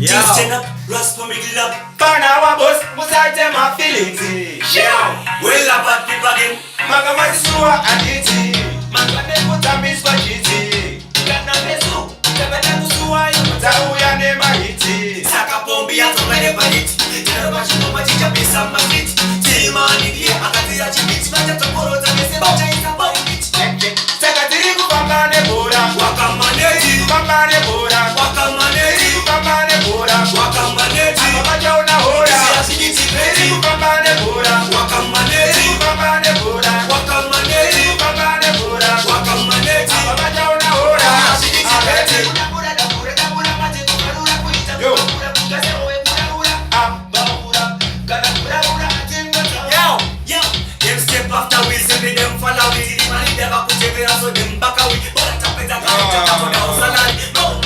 Things turn up, rust for me glove. Pan our boss, must I tell my feelings? Yeah, well about the bargain. Magamati suwa aditi. Magane kutami spaghetti. Gana nesu, kebele kusuwa yuta uya ne mahiti. Saka pombi ya tongane baliti. Jero bachino machicha pesa magiti. Tilmani kia akati ya chibiti. Macha tokoro tabese bacha isa bambiti. Sekatiri kupambane bora. Wakamaneti. Kupambane bora. Wakamaneti. Kupambane bora. Wakamaneti. Amabaja una hora. Siyasigiti peri. Kupambane bora. Wakamaneti. Kupambane bora. Wakamaneti. Kupambane bora. Wakamaneti. Amabaja una hora. Siyasigiti peri. Yo. Yo, them step after we say me them follow we. The money never put every so them back away. But I tap it up, I tap it down, salary. No,